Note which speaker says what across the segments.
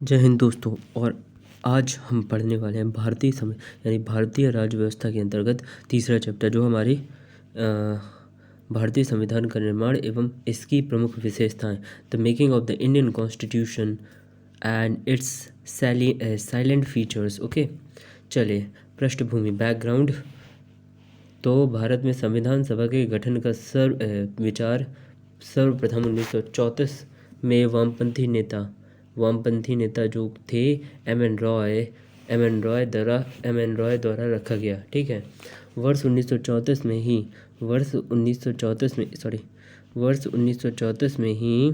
Speaker 1: जय हिंद दोस्तों। और आज हम पढ़ने वाले हैं भारतीय समय यानी भारतीय राज्य व्यवस्था के अंतर्गत तीसरा चैप्टर, जो हमारी भारतीय संविधान का निर्माण एवं इसकी प्रमुख विशेषताएं, the making of the Indian constitution and it's salient features. Okay, चलिए पृष्ठभूमि, बैकग्राउंड। तो भारत में संविधान सभा के गठन का विचार सर्वप्रथम 1934 में वामपंथी नेता जो थे एम एन रॉय द्वारा रखा गया। ठीक है, वर्ष 1934 में ही वर्ष 1934 में ही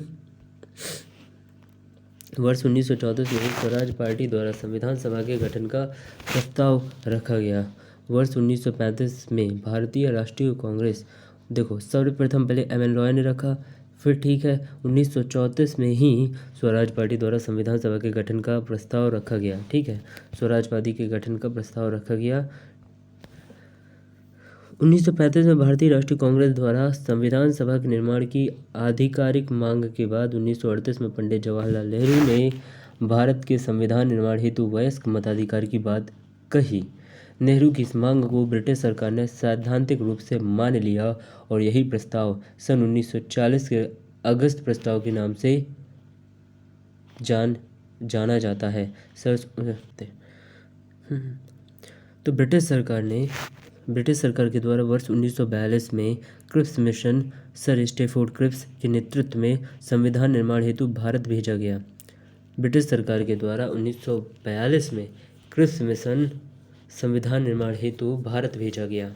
Speaker 1: स्वराज पार्टी द्वारा संविधान सभा के गठन का प्रस्ताव रखा गया। वर्ष 1935 में भारतीय राष्ट्रीय कांग्रेस, देखो सर्वप्रथम पहले एम एन रॉय ने रखा, फिर ठीक है 1934 में ही स्वराज पार्टी द्वारा संविधान सभा के गठन का प्रस्ताव रखा गया। ठीक है, स्वराज पार्टी के गठन का प्रस्ताव रखा गया। 1935 में भारतीय राष्ट्रीय कांग्रेस द्वारा संविधान सभा के निर्माण की आधिकारिक मांग के बाद 1938 में पंडित जवाहरलाल नेहरू ने भारत के संविधान निर्माण हेतु वयस्क मताधिकार की बात कही। नेहरू की इस मांग को ब्रिटिश सरकार ने सैद्धांतिक रूप से मान लिया और यही प्रस्ताव सन 1940 के अगस्त प्रस्ताव के नाम से जाना जाता है। तो ब्रिटिश सरकार के द्वारा वर्ष 1942 में Cripps mission Sir Stafford Cripps के नेतृत्व में संविधान निर्माण हेतु भारत भेजा गया। ब्रिटिश सरकार के द्वारा 1942 में क्रिप्स मिशन संविधान निर्माण हेतु भारत भेजा गया,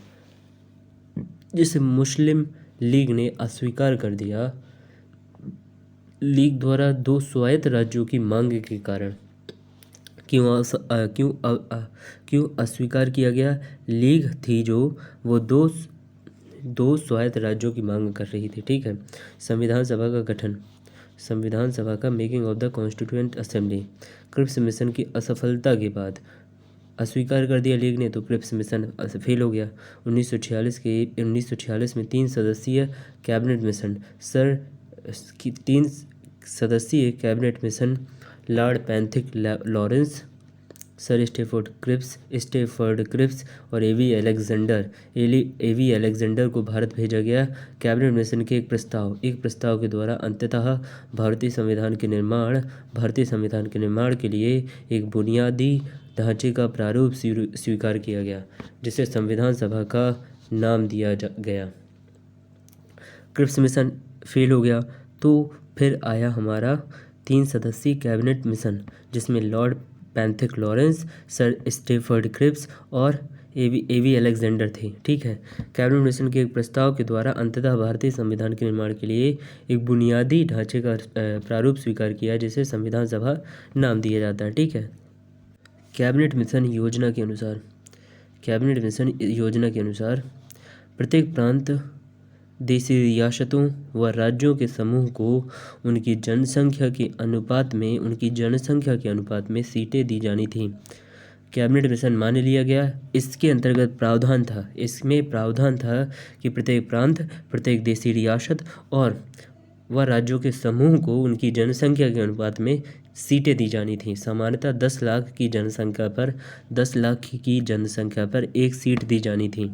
Speaker 1: जिसे मुस्लिम लीग ने अस्वीकार कर दिया। लीग द्वारा दो स्वायत्त राज्यों की मांग के कारण क्यों अस्वीकार किया गया? लीग थी जो वो दो स्वायत्त राज्यों की मांग कर रही थी। ठीक है, संविधान सभा का गठन, संविधान सभा का making of the constituent assembly. Cripps mission की असफलता के बाद अस्वीकार कर दिया लीग ने, तो क्रिप्स मिशन फेल हो गया। 1946 में 3 सदस्यीय cabinet mission Lord Pethick Lawrence, Sir Stafford Cripps और एवी अलेक्जेंडर को भारत भेजा गया। कैबिनेट मिशन के एक प्रस्ताव के द्वारा अंततः भारतीय संविधान के निर्माण के लिए एक बुनियादी ढांचे का प्रारूप स्वीकार किया गया, जिसे संविधान सभा का नाम दिया गया। क्रिप्स मिशन फेल हो गया, तो फिर आया हमारा 3 सदस्यीय कैबिनेट मिशन, जिसमें Lord Pethick Lawrence, Sir Stafford Cripps और एवी अलेक्जेंडर थे। ठीक है, कैबिनेट मिशन के एक प्रस्ताव के द्वारा अंततः भारतीय संविधान के निर्माण के लिए एक बुनियादी ढांचे का प्रारूप स्वीकार किया, जिसे संविधान सभा नाम दिया जाता है। ठीक है, कैबिनेट मिशन योजना के अनुसार प्रत्येक प्रांत, देशी रियासतों व राज्यों के समूह को उनकी जनसंख्या के अनुपात में सीटें दी जानी थी। कैबिनेट मिशन मान लिया गया। इसके अंतर्गत प्रावधान था कि प्रत्येक प्रांत, प्रत्येक देशी रियासत और व राज्यों के समूह को उनकी जनसंख्या के अनुपात में सीटें दी जानी थी। सामान्यतः 10 लाख की जनसंख्या पर एक सीट दी जानी थी।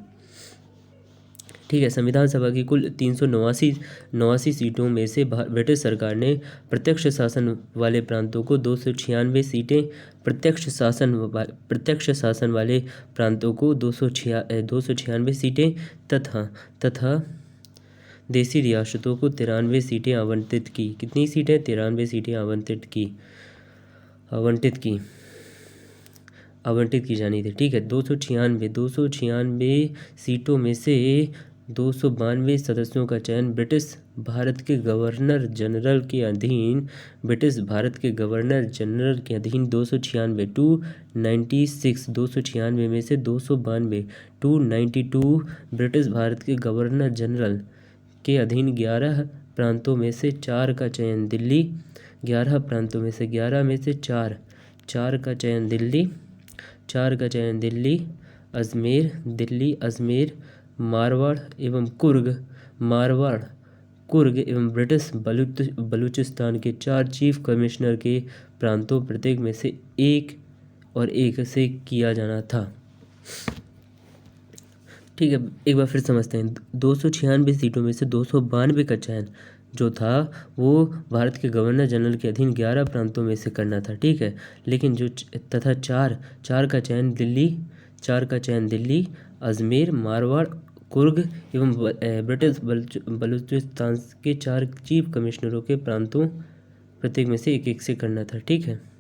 Speaker 1: ठीक है, संविधान सभा की कुल 389 सीटों में से ब्रिटिश सरकार ने प्रत्यक्ष शासन वाले प्रांतों को 296 सीटें, प्रत्यक्ष शासन वाले प्रांतों को 296 सीटें तथा देशी रियासतों को 93 सीटें आवंटित की। कितनी सीटें? 93 सीटें आवंटित की जानी थी। ठीक है, 296 सीटों में से 292 सदस्यों का चयन ब्रिटिश भारत के गवर्नर जनरल के अधीन 296 में से 292 ब्रिटिश भारत के गवर्नर जनरल के अधीन 11 प्रांतों में से 4 का चयन दिल्ली, 11 प्रांतों में से 11 में से 4 का चयन दिल्ली, अजमेर, मारवाड़ कुर्ग एवं ब्रिटिश बलूचिस्तान के 4 चीफ कमिश्नर के प्रांतों प्रत्येक में से एक से किया जाना था। ठीक है, एक बार फिर समझते हैं। 296 सीटों में से 292 का चयन जो था वो भारत के गवर्नर जनरल के अधीन 11 प्रांतों में से करना था। ठीक है, लेकिन जो तथा चार का चयन दिल्ली, अजमेर, मारवाड़, कुर्ग एवं ब्रिटिश बलूचिस्तान के 4 चीफ कमिश्नरों के प्रांतों प्रत्येक में से एक से करना था। ठीक है,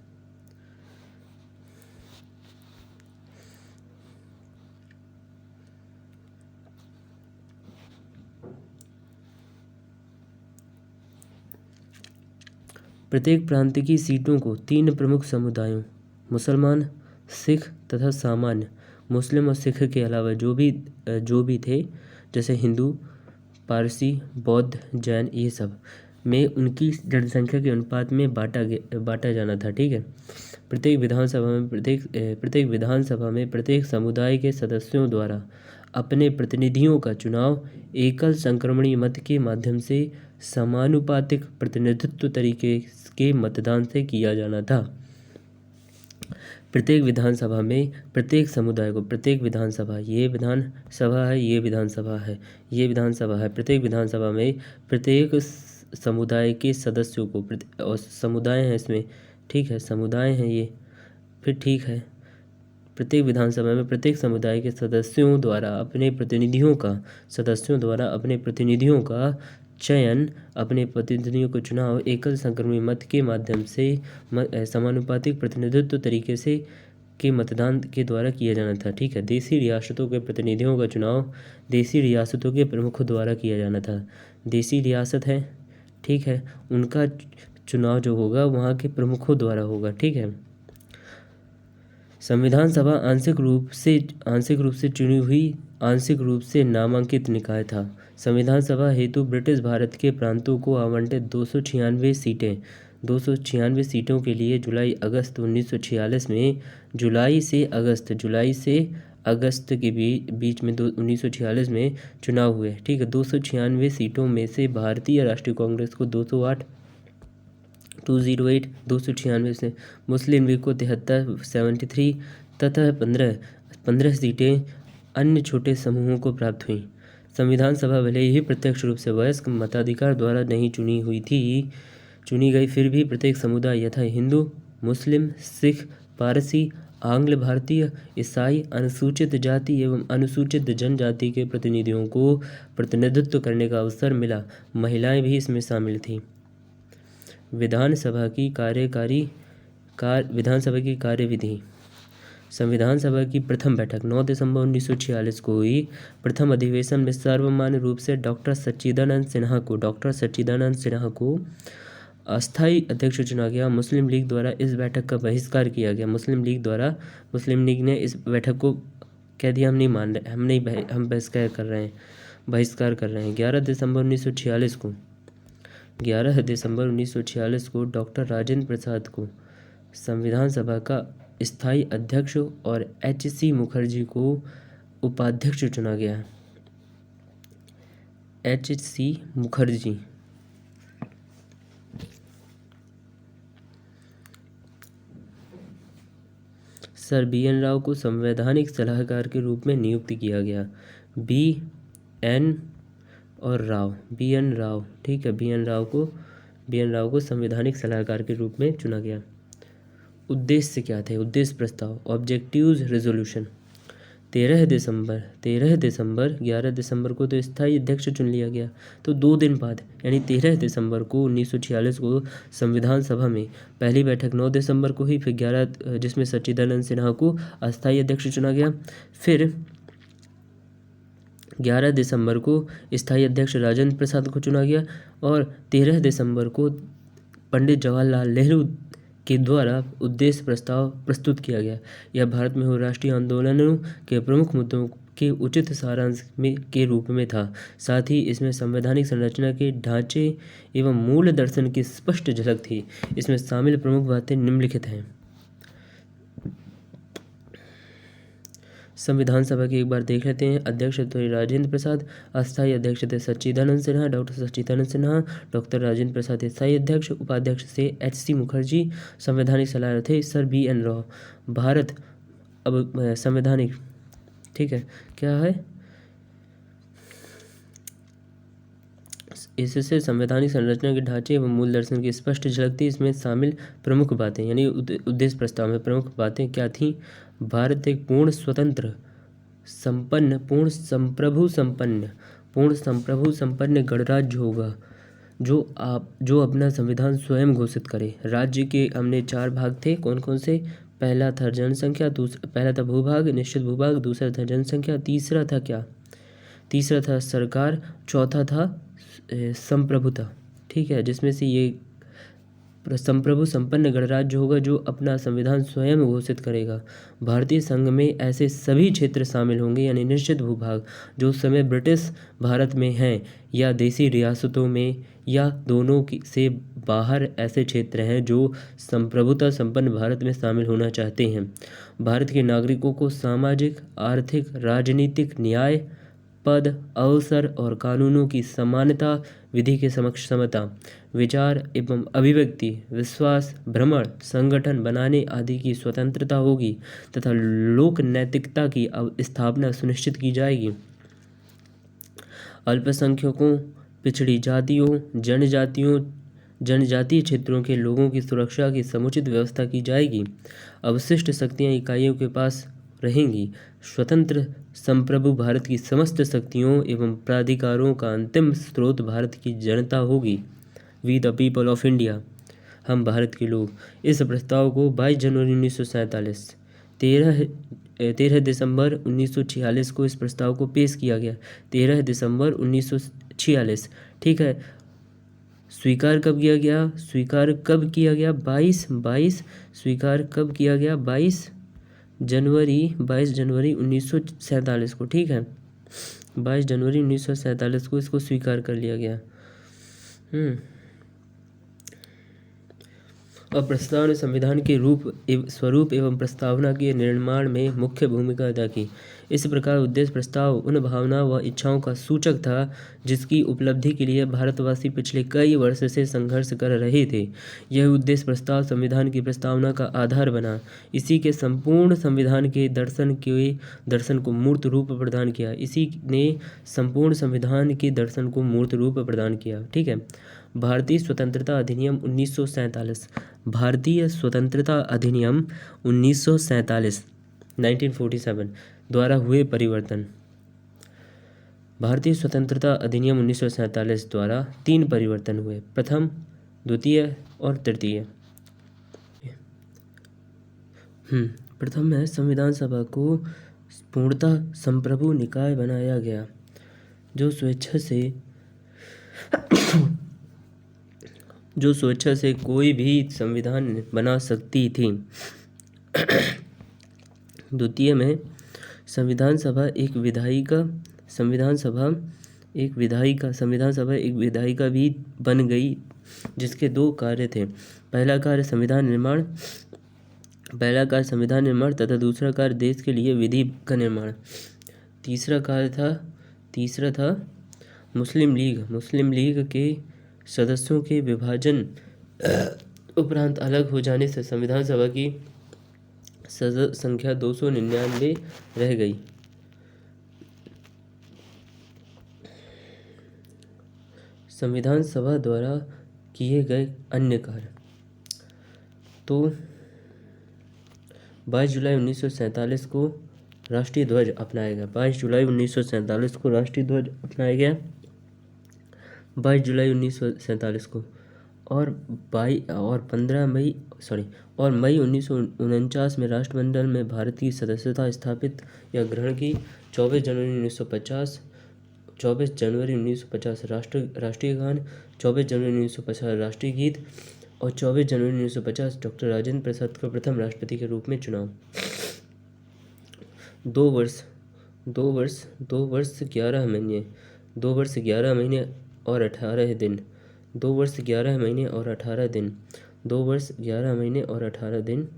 Speaker 1: प्रत्येक प्रांत की सीटों को 3 प्रमुख समुदायों मुसलमान, सिख तथा सामान्य मुस्लिम और सिख के अलावा जो भी थे जैसे हिंदू, पारसी, बौद्ध, जैन ये सब में उनकी जनसंख्या के अनुपात में बांटा जाना था। ठीक है, प्रत्येक विधानसभा में प्रत्येक समुदाय के सदस्यों द्वारा अपने प्रतिनिधियों का चुनाव एकल संक्रमणी मत के माध्यम से समानुपातिक प्रतिनिधित्व तरीके के मतदान से किया जाना था। प्रत्येक विधानसभा में प्रत्येक समुदाय को प्रत्येक विधानसभा है प्रत्येक विधानसभा में प्रत्येक समुदाय के सदस्यों को और समुदाय हैं इसमें। ठीक है, समुदाय हैं ये। फिर ठीक है, प्रत्येक विधानसभा में प्रत्येक समुदाय के सदस्यों द्वारा अपने प्रतिनिधियों का चयन अपने प्रतिनिधियों को चुनाव एकल संक्रमणी मत के माध्यम से समानुपातिक प्रतिनिधित्व तरीके से के मतदान के द्वारा किया जाना था। ठीक है, देशी रियासतों के प्रतिनिधियों का चुनाव देशी रियासतों के प्रमुखों द्वारा किया जाना था। देशी रियासत है, ठीक है, उनका चुनाव जो होगा वहाँ के प्रमुखों द्वारा होगा। ठीक है, संविधान सभा आंशिक रूप से चुनी हुई आंशिक रूप से नामांकित निकाय था। संविधान सभा हेतु ब्रिटिश भारत के प्रांतों को आवंटित 296 सीटों के लिए जुलाई अगस्त 1946 में जुलाई से अगस्त के बीच में 1946 में चुनाव हुए। ठीक है, 296 सीटों में से भारतीय राष्ट्रीय कांग्रेस को 208 296 से, मुस्लिम लीग को 73 तथा 15 सीटें अन्य छोटे समूहों को प्राप्त हुई। संविधान सभा भले ही प्रत्यक्ष रूप से वयस्क मताधिकार द्वारा नहीं चुनी गई, फिर भी प्रत्येक समुदाय यथा हिंदू, मुस्लिम, सिख, पारसी, आंग्ल भारतीय, ईसाई, अनुसूचित जाति एवं अनुसूचित जनजाति के प्रतिनिधियों को प्रतिनिधित्व करने का अवसर मिला। महिलाएं भी इसमें शामिल थीं। विधानसभा की कार्यविधि। संविधान सभा की प्रथम बैठक 9 दिसंबर 1946 को हुई। प्रथम अधिवेशन में सर्वमान्य रूप से डॉक्टर सच्चिदानंद सिन्हा को अस्थायी अध्यक्ष चुना गया। मुस्लिम लीग द्वारा इस बैठक का बहिष्कार किया गया। मुस्लिम लीग ने इस बैठक को कह दिया हम नहीं मान रहे, हम बहिष्कार कर रहे हैं। 11 दिसंबर 1946 को डॉक्टर राजेंद्र प्रसाद को संविधान सभा का स्थायी अध्यक्ष और H.C. मुखर्जी को उपाध्यक्ष चुना गया। H.C. Mukherjee sir B.N. Rao को संवैधानिक सलाहकार के रूप में नियुक्त किया गया। B.N. राव, ठीक है, B.N. राव को संवैधानिक सलाहकार के रूप में चुना गया। उद्देश्य क्या थे? उद्देश्य प्रस्ताव, ऑब्जेक्टिव्स रेजोल्यूशन। 11 दिसंबर को तो स्थायी अध्यक्ष चुन लिया गया, तो 2 दिन बाद यानी 13 दिसंबर को 1946 को संविधान सभा में पहली बैठक 9 दिसंबर को हुई, फिर 11 जिसमें सच्चिदानंद सिन्हा को अस्थायी अध्यक्ष चुना गया। फिर 11 दिसंबर को स्थायी अध्यक्ष राजेंद्र प्रसाद को चुना गया और 13 दिसंबर को पंडित जवाहरलाल नेहरू के द्वारा उद्देश्य प्रस्ताव प्रस्तुत किया गया। यह भारत में हुए राष्ट्रीय आंदोलनों के प्रमुख मुद्दों के उचित सारांश के रूप में था। साथ ही इसमें संवैधानिक संरचना के ढांचे एवं मूल दर्शन की स्पष्ट झलक थी। इसमें शामिल प्रमुख बातें निम्नलिखित हैं। संविधान सभा की एक बार देख लेते हैं। अध्यक्ष थे राजेंद्र प्रसाद, अस्थायी अध्यक्ष थे सच्चिदानंद सिन्हा, डॉक्टर सच्चिदानंद सिन्हा, डॉक्टर राजेंद्र प्रसाद स्थायी अध्यक्ष, उपाध्यक्ष थे HC मुखर्जी, संवैधानिक सलाहकार थे सर BN राव। भारत अब संवैधानिक, ठीक है, क्या है, इससे संवैधानिक संरचना के ढांचे एवं मूल दर्शन की स्पष्ट झलक थी। इसमें शामिल प्रमुख बातें यानी उद्देश्य प्रस्ताव में प्रमुख बातें क्या थीं? भारत एक पूर्ण स्वतंत्र संपन्न पूर्ण संप्रभु संपन्न गणराज्य होगा जो अपना संविधान स्वयं घोषित करे। राज्य के हमने 4 भाग थे, कौन कौन से? पहला था जनसंख्या, पहला था भूभाग, निश्चित भूभाग, दूसरा था जनसंख्या, तीसरा था क्या? तीसरा था सरकार, चौथा था संप्रभुता। ठीक है, जिसमें से ये संप्रभु संपन्न गणराज्य होगा जो अपना संविधान स्वयं घोषित करेगा। भारतीय संघ में ऐसे सभी क्षेत्र शामिल होंगे यानी निश्चित भूभाग जो उस समय ब्रिटिश भारत में हैं या देसी रियासतों में या दोनों से बाहर ऐसे क्षेत्र हैं जो संप्रभुता संपन्न भारत में शामिल होना चाहते हैं। भारत के नागरिकों को सामाजिक, आर्थिक, राजनीतिक, न्याय, पद, अवसर और कानूनों की समानता, विधि के समक्ष समता, विचार एवं अभिव्यक्ति, विश्वास, भ्रमण, संगठन बनाने आदि की स्वतंत्रता होगी तथा लोक नैतिकता की स्थापना सुनिश्चित की जाएगी। अल्पसंख्यकों, पिछड़ी जातियों, जनजातीय क्षेत्रों के लोगों की सुरक्षा की समुचित व्यवस्था की जाएगी। अवशिष्ट शक्तियां इकाइयों के पास रहेंगी। स्वतंत्र संप्रभु भारत की समस्त शक्तियों एवं प्राधिकारों का अंतिम स्रोत भारत की जनता होगी। We the people of India, हम भारत के लोग। इस प्रस्ताव को 22 जनवरी 1947 13 दिसंबर 1946 को इस प्रस्ताव को पेश किया गया। 13 दिसंबर 1946, ठीक है। स्वीकार कब किया गया? 22 स्वीकार कब किया गया? 22 जनवरी 1947 को, ठीक है। 22 जनवरी 1947 को इसको स्वीकार कर लिया गया। और प्रस्ताव ने संविधान के स्वरूप एवं प्रस्तावना के निर्माण में मुख्य भूमिका अदा की। इस प्रकार उद्देश्य प्रस्ताव उन भावना व इच्छाओं का सूचक था जिसकी उपलब्धि के लिए भारतवासी पिछले कई वर्ष से संघर्ष कर रहे थे। यह उद्देश्य प्रस्ताव संविधान की प्रस्तावना का आधार बना। इसी के संपूर्ण संविधान के दर्शन को मूर्त रूप प्रदान किया। इसी ने संपूर्ण संविधान के दर्शन को मूर्त रूप प्रदान किया, ठीक है। भारतीय स्वतंत्रता अधिनियम 1947, भारतीय स्वतंत्रता अधिनियम 1947 1947 द्वारा हुए परिवर्तन। भारतीय स्वतंत्रता अधिनियम 1947 द्वारा 3 परिवर्तन हुए, प्रथम, द्वितीय और तृतीय। प्रथम है संविधान सभा को पूर्णतः संप्रभु निकाय बनाया गया जो स्वेच्छा से कोई भी संविधान बना सकती थी। द्वितीय में संविधान सभा एक विधायिका भी बन गई जिसके 2 कार्य थे। पहला कार्य संविधान निर्माण तथा दूसरा कार्य देश के लिए विधि का निर्माण। तीसरा था मुस्लिम लीग के सदस्यों के विभाजन उपरांत अलग हो जाने से संविधान सभा की सदस्य संख्या 299 रह गई। संविधान सभा द्वारा किए गए अन्य कार्य, तो 22 जुलाई 1947 को राष्ट्रीय ध्वज अपनाया गया। 22 जुलाई 1947 को राष्ट्रीय ध्वज अपनाया गया। 22 जुलाई 1947 को और मई 1949 में राष्ट्रमंडल में भारत की सदस्यता स्थापित या ग्रहण की। 24 जनवरी 1950 राष्ट्रीय गान, 24 जनवरी 1950 राष्ट्रीय गीत और 24 जनवरी 1950 डॉक्टर राजेंद्र प्रसाद को प्रथम राष्ट्रपति के रूप में चुनाव। 2 वर्ष 11 महीने और 18 दिन 2 वर्ष 11 महीने और 18 दिन 2 वर्ष 11 महीने और 18 दिन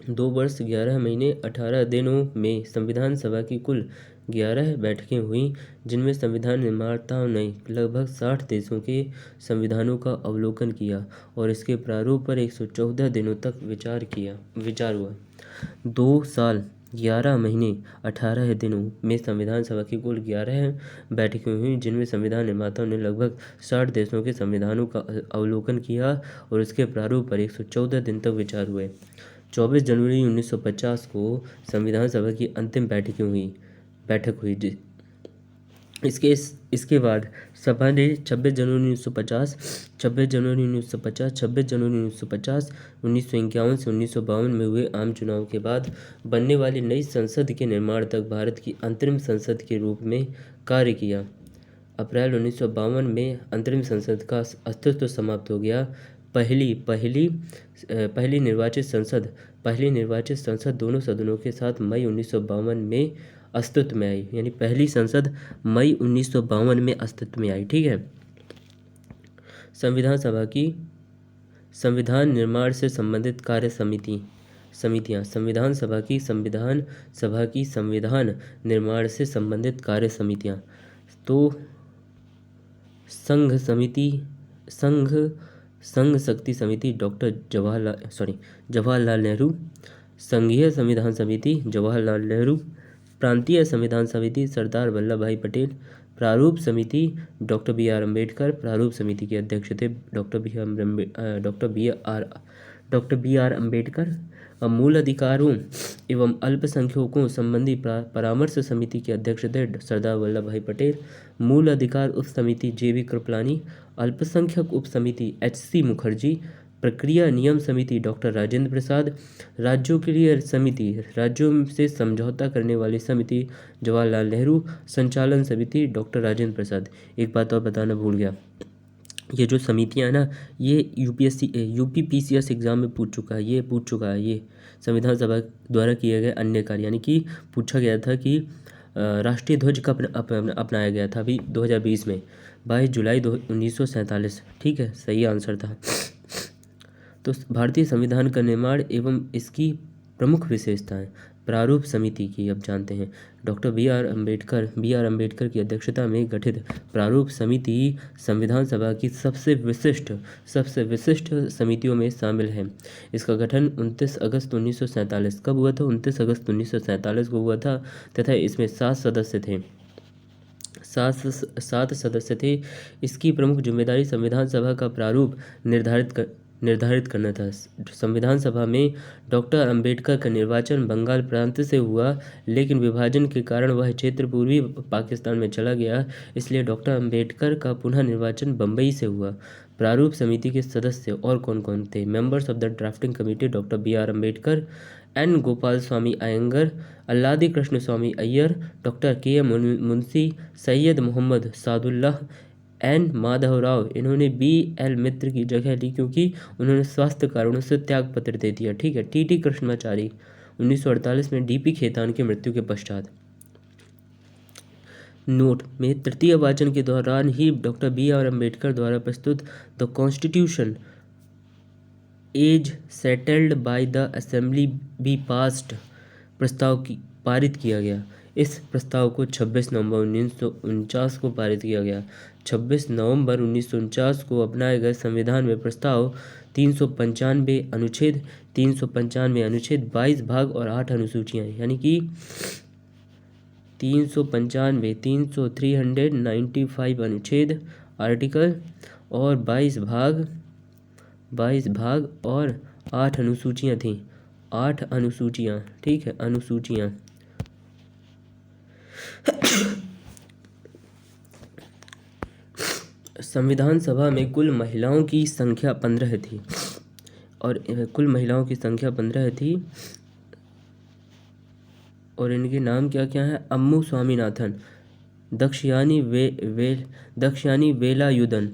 Speaker 1: 2 वर्ष 11 महीने 18 दिनों में संविधान सभा की कुल 11 बैठकें हुईं, जिनमें संविधान निर्माताओं ने लगभग 60 देशों के संविधानों का अवलोकन किया और इसके प्रारूप पर 114 दिनों तक विचार हुआ। 2 साल 11 महीने 18 दिनों में संविधान सभा की कुल 11 बैठकें हुईं, जिनमें संविधान निर्माताओं ने लगभग 60 देशों के संविधानों का अवलोकन किया और इसके प्रारूप पर 114 दिन तक विचार हुए। 24 जनवरी 1950 को संविधान सभा की अंतिम बैठक हुई। इसके बाद सभा ने 26 जनवरी 1950, 26 जनवरी 1950, 26 जनवरी 1950, 1951 से 1952 में हुए आम चुनाव के बाद बनने वाली नई संसद के निर्माण तक भारत की अंतरिम संसद के रूप में कार्य किया। अप्रैल 1952 में अंतरिम संसद का अस्तित्व समाप्त हो गया। पहली निर्वाचित संसद दोनों सदनों के साथ मई 1952 में अस्तित्व में आई, यानी पहली संसद मई 1952 में अस्तित्व में आई। ठीक है। संविधान सभा की संविधान निर्माण से संबंधित कार्य समितियां संविधान सभा की संविधान निर्माण से संबंधित कार्य समितियां तो संघ शक्ति समिति डॉक्टर जवाहरलाल नेहरू, संघीय संविधान समिति जवाहरलाल नेहरू, प्रांतीय संविधान समिति सरदार वल्लभ भाई पटेल, प्रारूप समिति डॉक्टर बी आर अम्बेडकर। प्रारूप समिति के अध्यक्ष थे डॉक्टर बी आर अम्बेडकर। मूल अधिकारों एवं अल्पसंख्यकों संबंधी परामर्श समिति के अध्यक्ष थे सरदार वल्लभ भाई पटेल। मूल अधिकार उप समिति जे.बी. कृपलानी, अल्पसंख्यक उप समिति एच.सी. मुखर्जी, प्रक्रिया नियम समिति डॉक्टर राजेंद्र प्रसाद, राज्यों के लिए समिति राज्यों से समझौता करने वाली समिति जवाहरलाल नेहरू, संचालन समिति डॉक्टर राजेंद्र प्रसाद। एक बात और बताना भूल गया, ये जो समितियां हैं ना, ये यूपीपीसीएस एग्जाम में पूछ चुका है। ये संविधान सभा द्वारा किए गए अन्य कार्य, यानी कि पूछा गया था कि राष्ट्रीय ध्वज कब अपनाया गया था अभी 2020 में, 22 जुलाई 1947। ठीक है, सही आंसर था। तो भारतीय संविधान का निर्माण एवं इसकी प्रमुख विशेषताएं प्रारूप समिति की अब जानते हैं। डॉक्टर बी आर अम्बेडकर की अध्यक्षता में गठित प्रारूप समिति संविधान सभा की सबसे विशिष्ट समितियों में शामिल है। इसका गठन 29 अगस्त 1947 कब हुआ था? 29 अगस्त 1947 को हुआ था तथा इसमें 7 सदस्य थे। इसकी प्रमुख जिम्मेदारी संविधान सभा का प्रारूप निर्धारित करना था। संविधान सभा में डॉक्टर अंबेडकर का निर्वाचन बंगाल प्रांत से हुआ, लेकिन विभाजन के कारण वह क्षेत्र पूर्वी पाकिस्तान में चला गया, इसलिए डॉक्टर अंबेडकर का पुनः निर्वाचन बम्बई से हुआ। प्रारूप समिति के सदस्य और कौन कौन थे? Members of the drafting committee doctor B R Ambedkar, N Gopal Swami Ayyangar, Alladi Krishna Swami Iyer, doctor K M Munshi, Syed Mohammad Saadullah, N Madhav Rao. इन्होंने बी एल मित्र की जगह ली क्योंकि उन्होंने स्वास्थ्य कारणों से त्याग पत्र दे दिया। ठीक है। टी टी कृष्णाचारी 1948 में डी पी खेतान की मृत्यु के पश्चात। नोट में तृतीय वाचन के दौरान ही डॉक्टर बी आर अम्बेडकर द्वारा प्रस्तुत the constitution as settled by the assembly be passed प्रस्ताव की पारित किया गया। इस प्रस्ताव को 26 नवंबर 1949 को पारित किया गया। 26 नवंबर 1949 को अपनाए गए संविधान में प्रस्ताव 395 अनुच्छेद, 22 भाग और 8 अनुसूचियां, यानी कि 395 अनुच्छेद आर्टिकल और 22 भाग और 8 अनुसूचियां थीं। 8 अनुसूचियां। ठीक है, अनुसूचियां। संविधान सभा में कुल महिलाओं की संख्या 15 थी और इनके नाम क्या क्या हैं? अम्मू स्वामीनाथन, दक्षयानी वेलायुधन,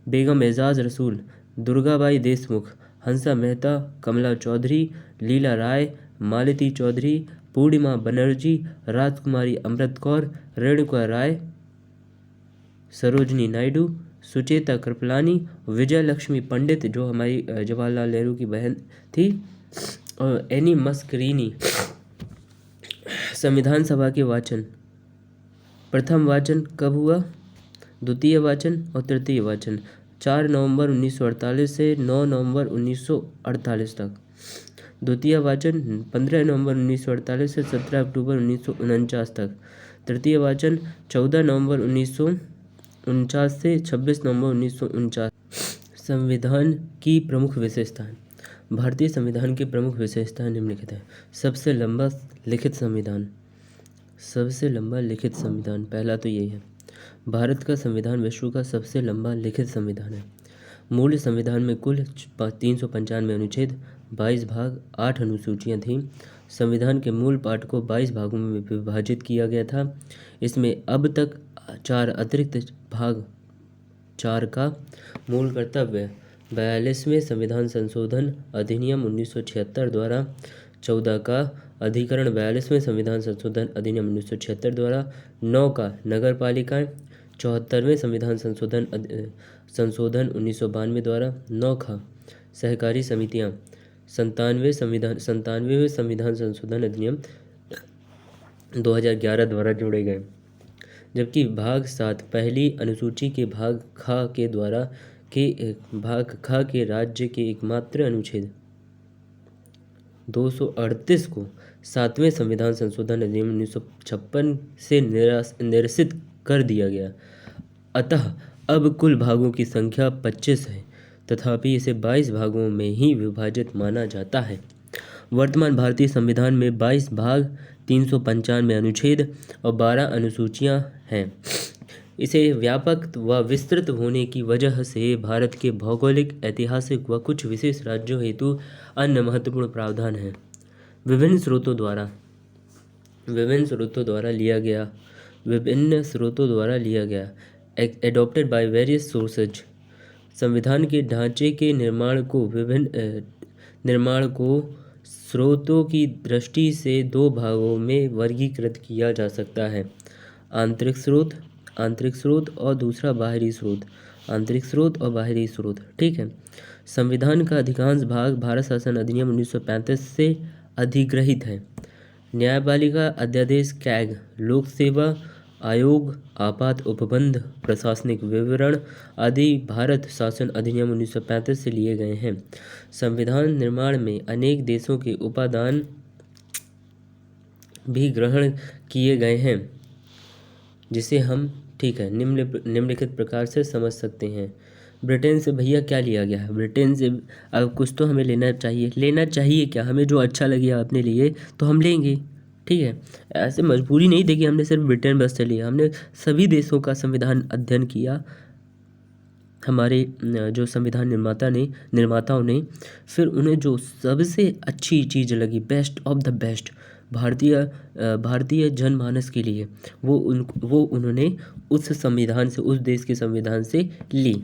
Speaker 1: बेगम एजाज रसूल, दुर्गाबाई देशमुख, हंसा मेहता, कमला चौधरी, लीला राय, मालती चौधरी, पूर्णिमा बनर्जी, राजकुमारी अमृत कौर, रेणुका राय, सरोजनी नायडू, सुचेता कृपलानी, विजय लक्ष्मी पंडित जो हमारी जवाहरलाल नेहरू की बहन थी, और एनी मस्करीनी। संविधान सभा के वाचन, प्रथम वाचन कब हुआ, द्वितीय वाचन और तृतीय वाचन 4 नवंबर 1948 से 9 नवंबर 1948 तक। द्वितीय वाचन 15 नवंबर 1948 से 17 अक्टूबर 1949 तक। तृतीय वाचन 14 नवंबर 1949 से 26 नवंबर 1949। संविधान की प्रमुख विशेषताएं। भारतीय संविधान की प्रमुख विशेषताएं निम्नलिखित है। सबसे लंबा लिखित संविधान, सबसे लंबा लिखित संविधान, पहला तो यही है। भारत का संविधान विश्व का सबसे लंबा लिखित संविधान है। मूल संविधान में कुल 395 अनुच्छेद, 22 भाग, 8 अनुसूचियाँ थीं। संविधान के मूल पाठ को 22 भागों में विभाजित किया गया था। इसमें अब तक 4 अतिरिक्त भाग 4 का मूल कर्तव्य 42वें संविधान संशोधन अधिनियम 1976 द्वारा, 14 का अधिकरण 42वें संविधान संशोधन अधिनियम 1976 द्वारा, 9 का नगर पालिकाएँ 74वें संविधान संशोधन 1992 द्वारा, 9 का सहकारी समितियाँ 97वें संविधान संशोधन अधिनियम 2011 द्वारा जोड़े गए। जबकि भाग 7 पहली अनुसूची के भाग खा के राज्य के एकमात्र अनुच्छेद 238 को 7वें संविधान संशोधन अधिनियम 1956 से निरसित कर दिया गया। अतः अब कुल भागों की संख्या 25 है, तथापि इसे 22 भागों में ही विभाजित माना जाता है। वर्तमान भारतीय संविधान में 22 भाग, 395 अनुच्छेद और 12 अनुसूचियां हैं। इसे व्यापक व विस्तृत होने की वजह से भारत के भौगोलिक, ऐतिहासिक व कुछ विशेष राज्यों हेतु अन्य महत्वपूर्ण प्रावधान हैं। विभिन्न स्रोतों द्वारा लिया गया एडॉप्टेड बाय वेरियस सोर्सेज। संविधान के ढांचे के निर्माण को स्रोतों की दृष्टि से 2 भागों में वर्गीकृत किया जा सकता है। आंतरिक स्रोत और दूसरा बाहरी स्रोत। आंतरिक स्रोत और बाहरी स्रोत, ठीक है। संविधान का अधिकांश भाग भारत शासन अधिनियम 1935 से अधिग्रहित है। न्यायपालिका अध्यादेश कैग, लोक सेवा आयोग, आपात उपबंध, प्रशासनिक विवरण आदि भारत शासन अधिनियम 1935 से लिए गए हैं। संविधान निर्माण में अनेक देशों के उपादान भी ग्रहण किए गए हैं, जिसे हम, ठीक है, निम्नलिखित प्रकार से समझ सकते हैं। ब्रिटेन से भैया क्या लिया गया है? ब्रिटेन से अब कुछ तो हमें लेना चाहिए क्या? हमें जो अच्छा लगे अपने लिए तो हम लेंगे, ठीक है। ऐसे मजबूरी नहीं देखी हमने सिर्फ ब्रिटेन बस से लिया, हमने सभी देशों का संविधान अध्ययन किया। हमारे जो संविधान निर्माताओं ने फिर उन्हें जो सबसे अच्छी चीज़ लगी, बेस्ट ऑफ द बेस्ट भारतीय जनमानस के लिए, वो उन्होंने उस देश के संविधान से ली।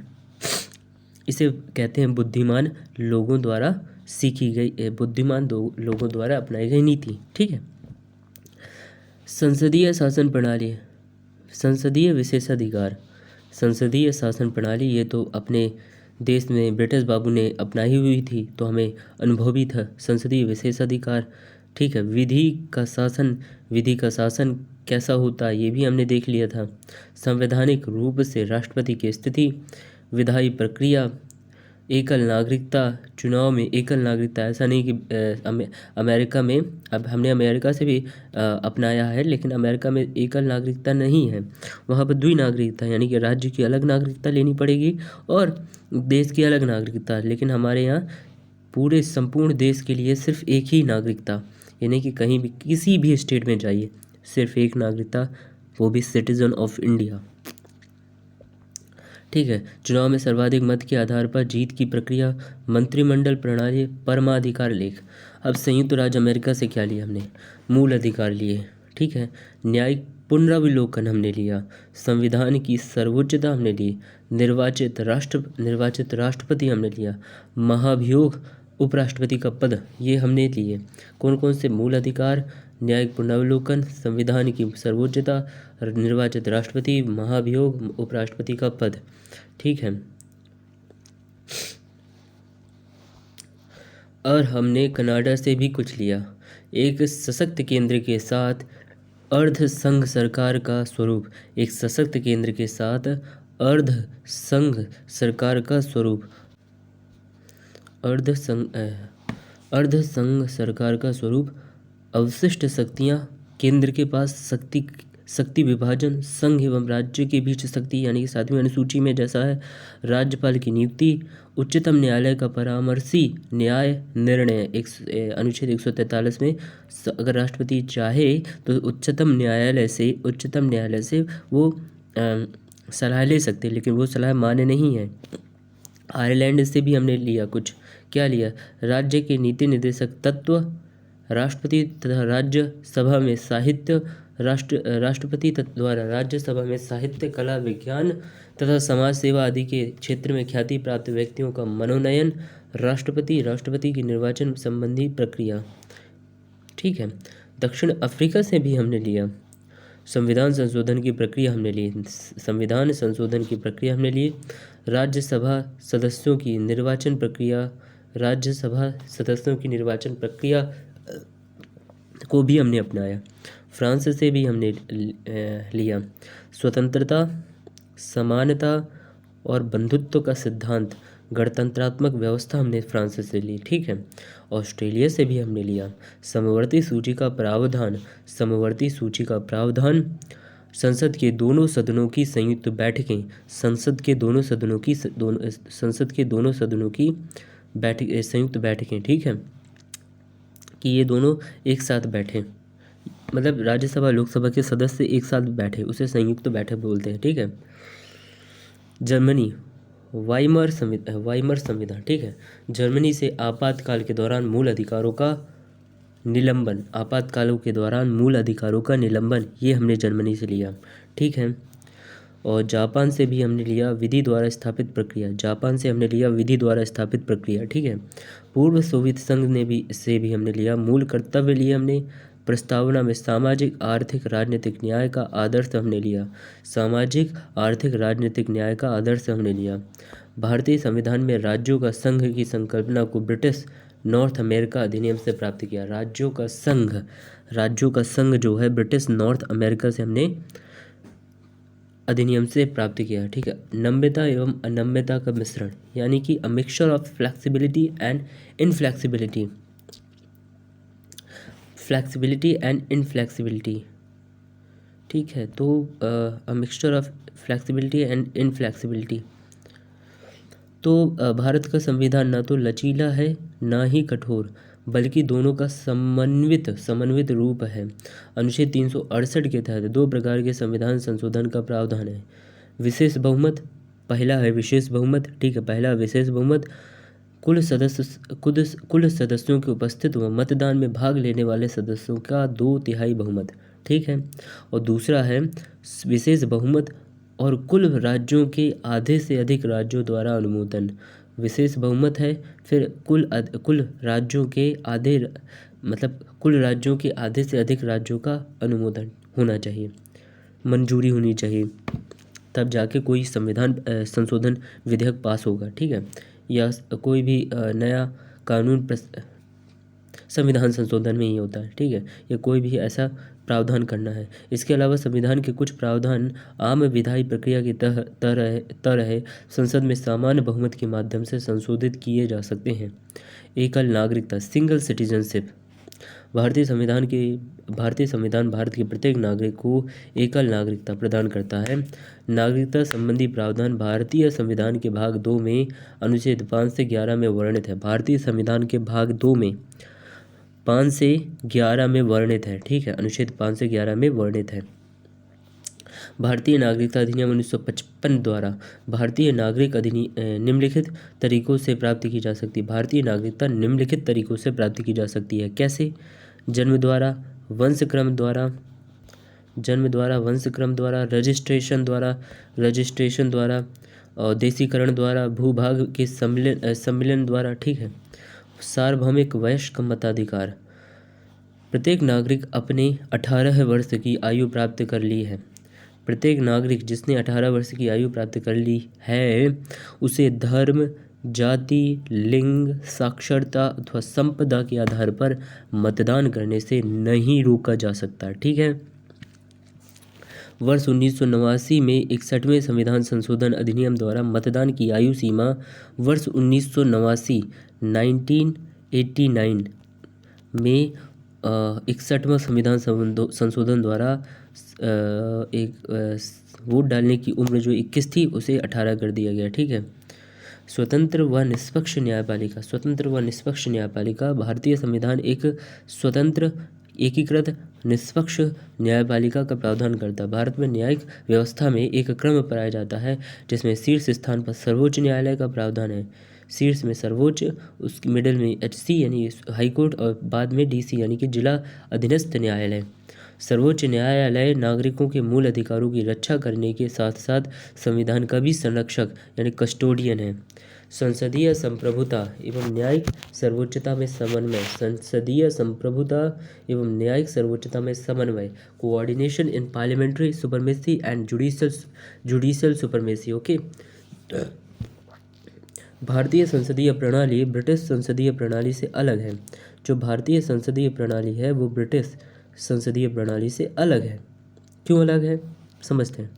Speaker 1: इसे कहते हैं बुद्धिमान लोगों द्वारा अपनाई गई नीति, ठीक है। संसदीय शासन प्रणाली, संसदीय विशेषाधिकार। संसदीय शासन प्रणाली ये तो अपने देश में ब्रिटिश बाबू ने अपनाई हुई थी, तो हमें अनुभव भी था। संसदीय विशेषाधिकार, ठीक है। विधि का शासन कैसा होता है ये भी हमने देख लिया था। संवैधानिक रूप से राष्ट्रपति की स्थिति, विधायी प्रक्रिया, एकल नागरिकता, चुनाव में एकल नागरिकता। ऐसा नहीं कि अमेरिका में, अब हमने अमेरिका से भी अपनाया है, लेकिन अमेरिका में एकल नागरिकता नहीं है, वहाँ पर द्वि नागरिकता, यानी कि राज्य की अलग नागरिकता लेनी पड़ेगी और देश की अलग नागरिकता। लेकिन हमारे यहाँ पूरे संपूर्ण देश के लिए सिर्फ एक ही नागरिकता, यानी कि कहीं भी किसी भी स्टेट में जाइए सिर्फ एक नागरिकता, वो भी सिटीजन ऑफ इंडिया, ठीक है। चुनाव में सर्वाधिक मत के आधार पर जीत की प्रक्रिया, मंत्रिमंडल प्रणाली, परमाधिकार लेख। अब संयुक्त राज्य अमेरिका से क्या लिया हमने? मूल अधिकार लिए, ठीक है। न्यायिक पुनरावलोकन हमने लिया, संविधान की सर्वोच्चता हमने ली, निर्वाचित राष्ट्रपति हमने लिया, महाभियोग उपराष्ट्रपति का पद, ये हमने लिए। कौन कौन से मूल अधिकार? न्यायिक पुनरावलोकन, संविधान की सर्वोच्चता, निर्वाचित राष्ट्रपति, महाभियोग, उपराष्ट्रपति का पद, ठीक है। और हमने कनाडा से भी कुछ लिया। एक सशक्त केंद्र के साथ अर्ध संघ सरकार का स्वरूप। एक सशक्त केंद्र के साथ अर्ध संघ सरकार का स्वरूप। अर्ध संघ सरकार का स्वरूप। अवशिष्ट शक्तियाँ केंद्र के पास शक्ति विभाजन संघ एवं राज्य के बीच शक्ति, यानी कि 7वीं अनुसूची में जैसा है। राज्यपाल की नियुक्ति। उच्चतम न्यायालय का परामर्शी न्याय निर्णय। अनुच्छेद 143 में अगर राष्ट्रपति चाहे तो उच्चतम न्यायालय से वो सलाह ले सकते हैं, लेकिन वो सलाह मान्य नहीं है। आयरलैंड से भी हमने लिया कुछ। क्या लिया? राज्य के नीति निर्देशक तत्व। राष्ट्रपति तथा राज्यसभा में साहित्य। राष्ट्रपति द्वारा राज्यसभा में साहित्य, कला, विज्ञान तथा समाज सेवा आदि के क्षेत्र में ख्याति प्राप्त व्यक्तियों का मनोनयन। राष्ट्रपति की निर्वाचन संबंधी प्रक्रिया। ठीक है। दक्षिण अफ्रीका से भी हमने लिया। संविधान संशोधन की प्रक्रिया हमने ली। राज्यसभा सदस्यों की निर्वाचन प्रक्रिया को भी हमने अपनाया। फ्रांस से भी हमने लिया। स्वतंत्रता, समानता और बंधुत्व का सिद्धांत, गणतंत्रात्मक व्यवस्था हमने फ्रांस से ली। ठीक है। ऑस्ट्रेलिया से भी हमने लिया। समवर्ती सूची का प्रावधान। संसद के दोनों सदनों की संयुक्त बैठकें। संसद के दोनों सदनों की संयुक्त बैठकें। ठीक है, कि ये दोनों एक साथ बैठें, मतलब राज्यसभा लोकसभा के सदस्य एक साथ बैठे, उसे संयुक्त बैठक बोलते हैं। ठीक है। जर्मनी, वाइमर संविधान। ठीक है। जर्मनी से आपातकाल के दौरान मूल अधिकारों का निलंबन, ये हमने जर्मनी से लिया। ठीक है। और जापान से भी हमने लिया विधि द्वारा स्थापित प्रक्रिया। ठीक है। पूर्व सोवियत संघ से भी हमने लिया। मूल कर्तव्य लिए हमने। प्रस्तावना में सामाजिक आर्थिक राजनीतिक न्याय का आदर्श हमने लिया। भारतीय संविधान में राज्यों का संघ की संकल्पना को ब्रिटिश नॉर्थ अमेरिका अधिनियम से प्राप्त किया। राज्यों का संघ जो है ब्रिटिश नॉर्थ अमेरिका से हमने अधिनियम से प्राप्त किया। ठीक है। नम्यता एवं अनम्यता का मिश्रण, यानी कि a mixture of flexibility and inflexibility. ठीक है। तो a mixture of flexibility and inflexibility. तो भारत का संविधान ना तो लचीला है ना ही कठोर, बल्कि दोनों का समन्वित रूप है। अनुच्छेद 368 के तहत 2 प्रकार के संविधान संशोधन का प्रावधान है। विशेष बहुमत, पहला है विशेष बहुमत। ठीक है। पहला विशेष बहुमत, कुल सदस्यों के उपस्थित व मतदान में भाग लेने वाले सदस्यों का 2/3 बहुमत। ठीक है। और दूसरा है विशेष बहुमत और कुल राज्यों के आधे से अधिक राज्यों द्वारा अनुमोदन। विशेष बहुमत है, फिर कुल राज्यों के आधे से अधिक राज्यों का अनुमोदन होना चाहिए, मंजूरी होनी चाहिए, तब जाके कोई संविधान संशोधन विधेयक पास होगा। ठीक है। या कोई भी नया कानून संविधान संशोधन में ही होता है। ठीक है। या कोई भी ऐसा प्रावधान करना है। इसके अलावा संविधान के कुछ प्रावधान आम विधायी प्रक्रिया की तरह संसद में सामान्य बहुमत के माध्यम से संशोधित किए जा सकते हैं। एकल नागरिकता, सिंगल सिटीजनशिप। भारतीय संविधान भारत के प्रत्येक नागरिक को एकल नागरिकता प्रदान करता है। नागरिकता संबंधी प्रावधान भारतीय संविधान के भाग 2 में अनुच्छेद 5 से 11 में वर्णित है। भारतीय संविधान के भाग 2 में 5 से 11 में वर्णित है। ठीक है। अनुच्छेद 5 से 11 में वर्णित है। भारतीय नागरिकता अधिनियम 1955 द्वारा भारतीय नागरिक निम्नलिखित तरीकों से प्राप्त की जा सकती है। भारतीय नागरिकता निम्नलिखित तरीकों से प्राप्त की जा सकती है। कैसे? जन्म द्वारा, वंशक्रम द्वारा, रजिस्ट्रेशन द्वारा, और देशीकरण द्वारा, भूभाग के सम्मिलन द्वारा। ठीक है। सार्वभौमिक वयस्क मताधिकार, प्रत्येक नागरिक अपने 18 वर्ष की आयु प्राप्त कर ली है। प्रत्येक नागरिक जिसने 18 वर्ष की आयु प्राप्त कर ली है उसे धर्म, जाति, लिंग, साक्षरता अथवा संपदा के आधार पर मतदान करने से नहीं रोका जा सकता। ठीक है। वर्ष 1989 में 61वें संविधान संशोधन अधिनियम द्वारा मतदान की आयु सीमा वर्ष 1989 1989 में 61वां संविधान संशोधन द्वारा वोट डालने की उम्र जो 21 थी उसे 18 कर दिया गया। ठीक है। स्वतंत्र व निष्पक्ष न्यायपालिका। स्वतंत्र व निष्पक्ष न्यायपालिका। भारतीय संविधान एक स्वतंत्र, एकीकृत, निष्पक्ष न्यायपालिका का प्रावधान करता है। भारत में न्यायिक व्यवस्था में एक क्रम पाया जाता है जिसमें शीर्ष स्थान पर सर्वोच्च न्यायालय का प्रावधान है। शीर्ष में सर्वोच्च, उसकी मिडिल में HC यानी हाई कोर्ट और बाद में DC यानी कि जिला अधीनस्थ न्यायालय। सर्वोच्च न्यायालय नागरिकों के मूल अधिकारों की रक्षा करने के साथ साथ संविधान का भी संरक्षक यानी कस्टोडियन है। संसदीय संप्रभुता एवं न्यायिक सर्वोच्चता में समन्वय। संसदीय संप्रभुता एवं न्यायिक सर्वोच्चता में समन्वय। Coordination in parliamentary supremacy and judicial supremacy. Okay. भारतीय संसदीय प्रणाली ब्रिटिश संसदीय प्रणाली से अलग है। जो भारतीय संसदीय प्रणाली है वो ब्रिटिश संसदीय प्रणाली से अलग है। क्यों अलग है समझते हैं।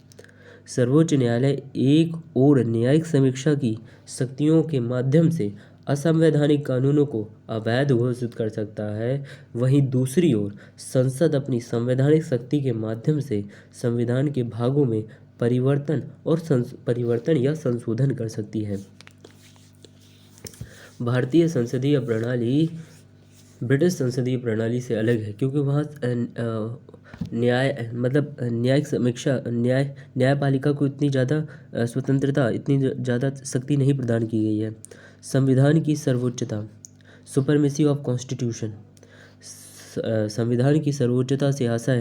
Speaker 1: सर्वोच्च न्यायालय एक और न्यायिक समीक्षा की शक्तियों के माध्यम से असंवैधानिक कानूनों को अवैध घोषित कर सकता है, वहीं दूसरी ओर संसद अपनी संवैधानिक शक्ति के माध्यम से संविधान के भागों में परिवर्तन या संशोधन कर सकती है। भारतीय संसदीय प्रणाली ब्रिटिश संसदीय प्रणाली से अलग है क्योंकि वहाँ न्यायिक समीक्षा न्यायपालिका को इतनी ज़्यादा स्वतंत्रता, इतनी ज़्यादा शक्ति नहीं प्रदान की गई है। संविधान की सर्वोच्चता। Supremacy of constitution. संविधान की सर्वोच्चता से आशा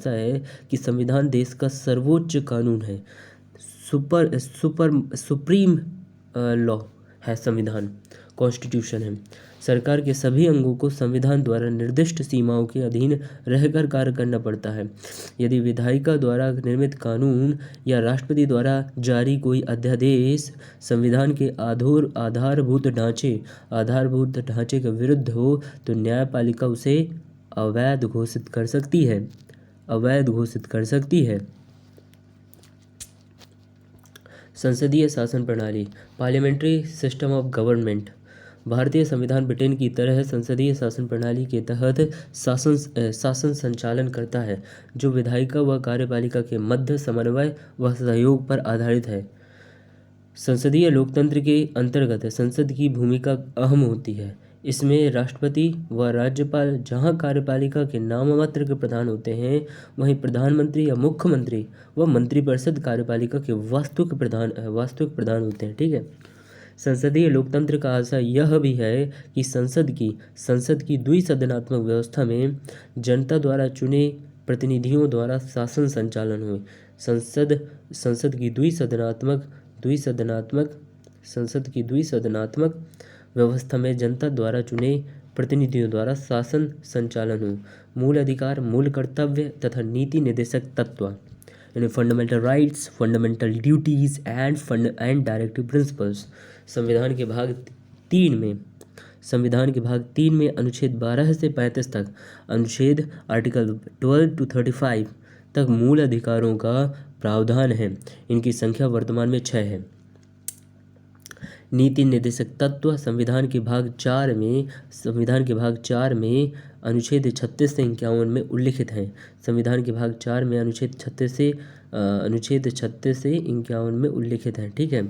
Speaker 1: है कि संविधान देश का सर्वोच्च कानून है। सुप्रीम लॉ है संविधान, कॉन्स्टिट्यूशन है। सरकार के सभी अंगों को संविधान द्वारा निर्दिष्ट सीमाओं के अधीन रहकर कार्य करना पड़ता है। यदि विधायिका द्वारा निर्मित कानून या राष्ट्रपति द्वारा जारी कोई अध्यादेश संविधान के आधारभूत ढांचे के विरुद्ध हो तो न्यायपालिका उसे अवैध घोषित कर सकती है। संसदीय शासन प्रणाली। Parliamentary system of government. भारतीय संविधान ब्रिटेन की तरह संसदीय शासन प्रणाली के तहत शासन संचालन करता है जो विधायिका व कार्यपालिका के मध्य समन्वय व सहयोग पर आधारित है। संसदीय लोकतंत्र के अंतर्गत संसद की भूमिका अहम होती है। इसमें राष्ट्रपति व राज्यपाल जहां कार्यपालिका के नाममात्र के प्रधान होते हैं, वहीं प्रधानमंत्री या मुख्यमंत्री व मंत्रिपरिषद कार्यपालिका के वास्तविक प्रधान होते हैं। ठीक है। संसदीय लोकतंत्र का आशय यह भी है कि संसद की द्विसदनात्मक व्यवस्था में जनता द्वारा चुने प्रतिनिधियों द्वारा शासन संचालन हो। संसद की द्विसदनात्मक व्यवस्था में जनता द्वारा चुने प्रतिनिधियों द्वारा शासन संचालन हो। मूल अधिकार, मूल कर्तव्य तथा नीति निर्देशक तत्व यानी fundamental rights, fundamental duties and directive principles. संविधान के भाग 3 में अनुच्छेद 12 से 35 तक, अनुच्छेद आर्टिकल 12 to 35 तक मूल अधिकारों का प्रावधान है। इनकी संख्या वर्तमान में 6 है। नीति निर्देशक तत्व संविधान के भाग 4 में अनुच्छेद 36 से 51 में उल्लिखित हैं। संविधान के भाग 4 में अनुच्छेद 36 से 51 में उल्लिखित हैं। ठीक है।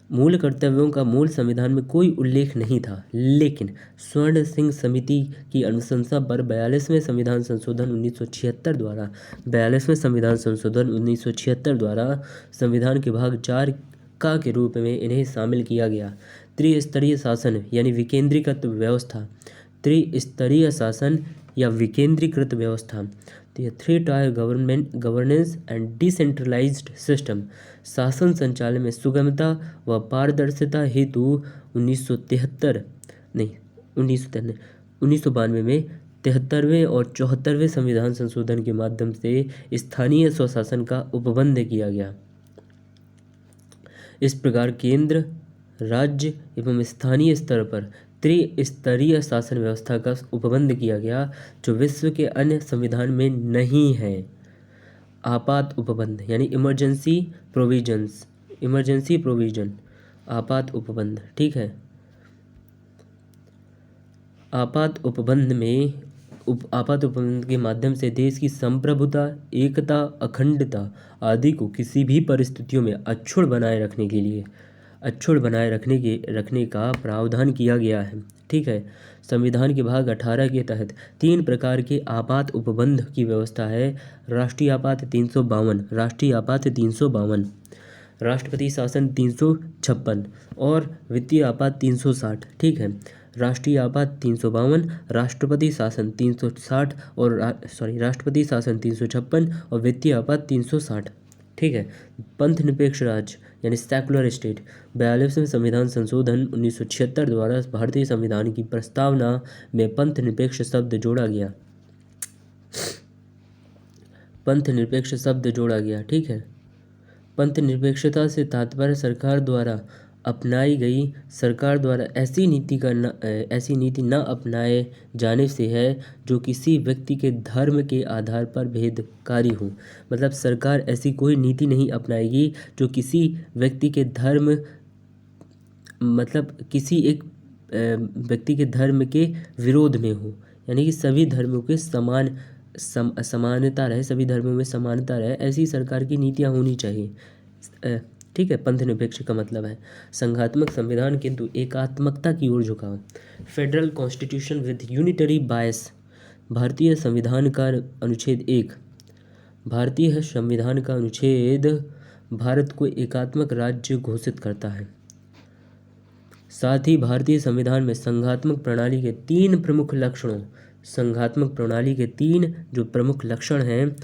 Speaker 1: मूल कर्तव्यों का मूल संविधान में कोई उल्लेख नहीं था, लेकिन स्वर्ण सिंह समिति की अनुशंसा पर 42वें संविधान संशोधन 1976 द्वारा संविधान के भाग 4 के रूप में इन्हें शामिल किया गया। त्रिस्तरीय शासन यानी विकेंद्रीकृत व्यवस्था। Three tier governance and decentralised system. शासन संचालन में सुगमता व पारदर्शिता हेतु 1992 में 73वें और 74वें संविधान संशोधन के माध्यम से स्थानीय स्वशासन का उपबंध किया गया। इस प्रकार केंद्र, राज्य एवं स्थानीय स्तर पर त्रिस्तरीय शासन व्यवस्था का उपबंध किया गया, जो विश्व के अन्य संविधान में नहीं है। आपात उपबंध यानी इमरजेंसी प्रोविजंस, इमरजेंसी प्रोविजन, आपात उपबंध, ठीक है। आपात उपबंध के माध्यम से देश की संप्रभुता, एकता, अखंडता आदि को किसी भी परिस्थितियों में अक्षुण्ण बनाए रखने का प्रावधान किया गया है, ठीक है। संविधान के भाग 18 के तहत 3 प्रकार के आपात उपबंध की व्यवस्था है। राष्ट्रीय आपात 352, राष्ट्रीय आपात 352, राष्ट्रपति शासन 356 और वित्तीय आपात 360, ठीक है। राष्ट्रीय आपात 352, राष्ट्रपति शासन 360 और राष्ट्रपति शासन 356 और वित्तीय आपात 360, ठीक है। पंथ निरपेक्ष राज्य यानी सेकुलर स्टेट, 42वें संविधान संशोधन 1976 द्वारा भारतीय संविधान की प्रस्तावना में पंथ निरपेक्ष शब्द जोड़ा गया, पंथ निरपेक्ष शब्द जोड़ा गया, ठीक है। पंथ निरपेक्षता से तात्पर्य सरकार द्वारा ऐसी नीति न अपनाए जाने से है जो किसी व्यक्ति के धर्म के आधार पर भेदकारी हो। मतलब सरकार ऐसी कोई नीति नहीं अपनाएगी जो किसी व्यक्ति के धर्म, मतलब किसी एक व्यक्ति के धर्म के विरोध में हो, यानी कि सभी धर्मों के समानता रहे, सभी धर्मों में समानता रहे, ऐसी सरकार की नीतियाँ होनी चाहिए, ठीक है। पंथ निरपेक्ष का मतलब है संघात्मक संविधान किंतु एकात्मकता की ओर झुकाव। फेडरल कॉन्स्टिट्यूशन विद यूनिटरी बायस, भारतीय संविधान का अनुच्छेद 1, भारतीय संविधान का अनुच्छेद भारत को एकात्मक राज्य घोषित करता है। साथ ही भारतीय संविधान में संघात्मक प्रणाली के 3 प्रमुख लक्षणों, संघात्मक प्रणाली के 3 जो प्रमुख लक्षण हैं,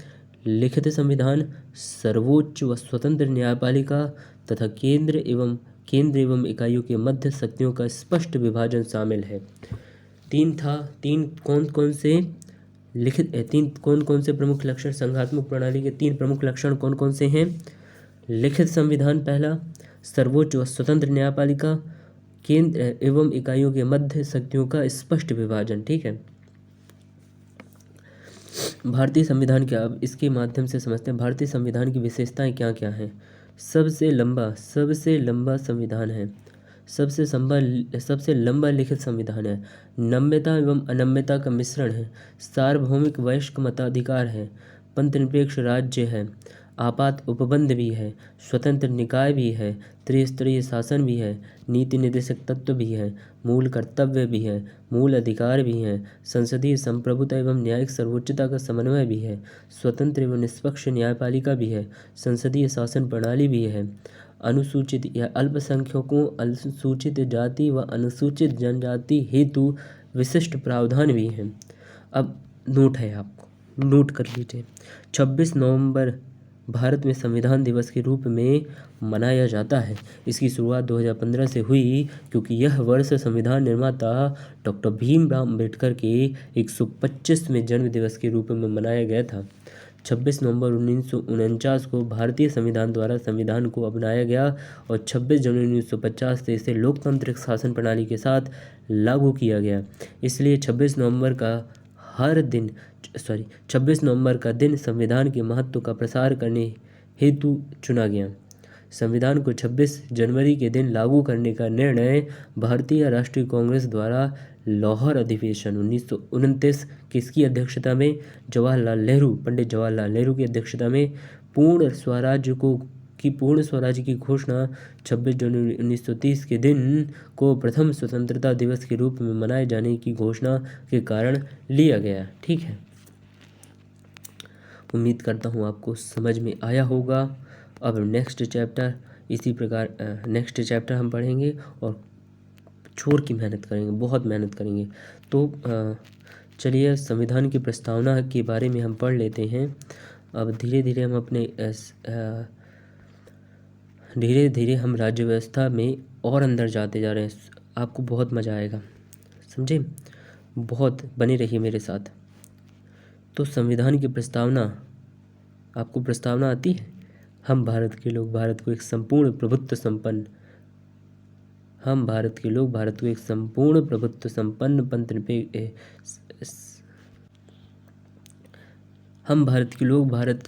Speaker 1: लिखित संविधान, सर्वोच्च व स्वतंत्र न्यायपालिका तथा केंद्र एवं इकाइयों के मध्य शक्तियों का स्पष्ट विभाजन शामिल है। तीन कौन से प्रमुख लक्षण, संघात्मक प्रणाली के 3 प्रमुख लक्षण कौन कौन से हैं? लिखित संविधान पहला, सर्वोच्च व स्वतंत्र न्यायपालिका, केंद्र एवं इकाइयों के मध्य शक्तियों का स्पष्ट विभाजन, ठीक है। भारतीय संविधान क्या, अब इसके माध्यम से समझते हैं भारतीय संविधान की विशेषताएं क्या क्या हैं। सबसे लंबा संविधान है, सबसे लंबा लिखित संविधान है, नम्यता एवं अनम्यता का मिश्रण है, सार्वभौमिक वयस्क मताधिकार है, पंथ निरपेक्ष राज्य है, आपात उपबंध भी है, स्वतंत्र निकाय भी है, त्रिस्तरीय शासन भी है, नीति निर्देशक तत्व भी है, मूल कर्तव्य भी है, मूल अधिकार भी हैं, संसदीय संप्रभुता एवं न्यायिक सर्वोच्चता का समन्वय भी है, स्वतंत्र एवं निष्पक्ष न्यायपालिका भी है, संसदीय शासन प्रणाली भी है, अनुसूचित या अल्पसंख्यकों, अनुसूचित जाति व अनुसूचित जनजाति हेतु विशिष्ट प्रावधान भी हैं। अब नोट है, आपको नोट कर लीजिए। 26 नवंबर भारत में संविधान दिवस के रूप में मनाया जाता है। इसकी शुरुआत 2015 से हुई क्योंकि यह वर्ष संविधान निर्माता डॉक्टर भीमराव अम्बेडकर के 125वें जन्म दिवस के रूप में मनाया गया था। 26 नवंबर 1949 को भारतीय संविधान द्वारा संविधान को अपनाया गया और 26 जनवरी 1950 से इसे लोकतांत्रिक शासन प्रणाली के साथ लागू किया गया। इसलिए 26 नवंबर का दिन संविधान के महत्व का प्रसार करने हेतु चुना गया। संविधान को 26 जनवरी के दिन लागू करने का निर्णय भारतीय राष्ट्रीय कांग्रेस द्वारा लाहौर अधिवेशन 1929 किसकी अध्यक्षता में, पंडित जवाहरलाल नेहरू की अध्यक्षता में पूर्ण स्वराज्य की घोषणा 26 जनवरी 1930 के दिन को प्रथम स्वतंत्रता दिवस के रूप में मनाए जाने की घोषणा के कारण लिया गया। ठीक है, उम्मीद करता हूँ आपको समझ में आया होगा। अब नेक्स्ट चैप्टर हम पढ़ेंगे और छोर की मेहनत करेंगे, बहुत मेहनत करेंगे। तो चलिए संविधान की प्रस्तावना के बारे में हम पढ़ लेते हैं। अब धीरे धीरे हम राज्य व्यवस्था में और अंदर जाते जा रहे हैं। आपको बहुत मज़ा आएगा, समझे, बहुत बने रहिए मेरे साथ। तो संविधान की प्रस्तावना, आपको प्रस्तावना आती है? हम भारत के लोग भारत को एक संपूर्ण प्रभुत्व संपन्न हम भारत के लोग भारत को एक संपूर्ण प्रभुत्व संपन्न हम भारत के लोग भारत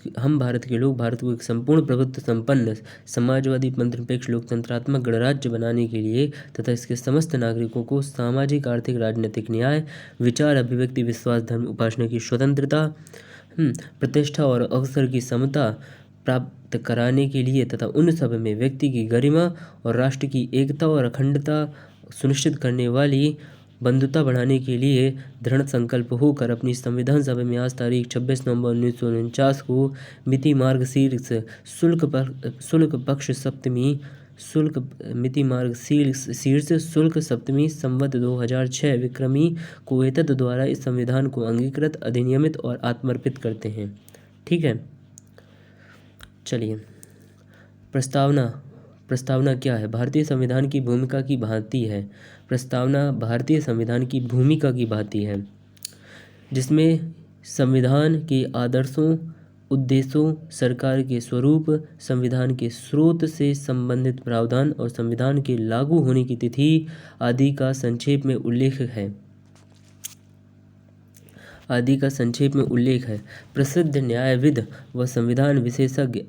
Speaker 1: को एक संपूर्ण प्रभुत्व संपन्न समाजवादी पंथनिरपेक्ष लोकतंत्रात्मक गणराज्य बनाने के लिए तथा इसके समस्त नागरिकों को सामाजिक आर्थिक राजनीतिक न्याय विचार अभिव्यक्ति विश्वास धर्म उपासना की स्वतंत्रता प्रतिष्ठा और अवसर की समता प्राप्त कराने के लिए तथा उन सब में व्यक्ति की गरिमा और राष्ट्र की एकता और अखंडता सुनिश्चित करने वाली बंधुता बढ़ाने के लिए दृढ़ संकल्प होकर अपनी संविधान सभा में आज तारीख 26 नवंबर 1949 को मिति मार्गशीर्ष शुल्क सप्तमी संवत 2006 विक्रमी को एतद द्वारा इस संविधान को अंगीकृत अधिनियमित और आत्मर्पित करते हैं। ठीक है, चलिए प्रस्तावना क्या है? भारतीय संविधान की भूमिका की भांति है। प्रस्तावना भारतीय संविधान की भूमिका की भांति है, जिसमें संविधान के आदर्शों, उद्देश्यों, सरकार के स्वरूप, संविधान के स्रोत से संबंधित प्रावधान और संविधान के लागू होने की तिथि आदि का संक्षेप में उल्लेख है। प्रसिद्ध न्यायविद व संविधान विशेषज्ञ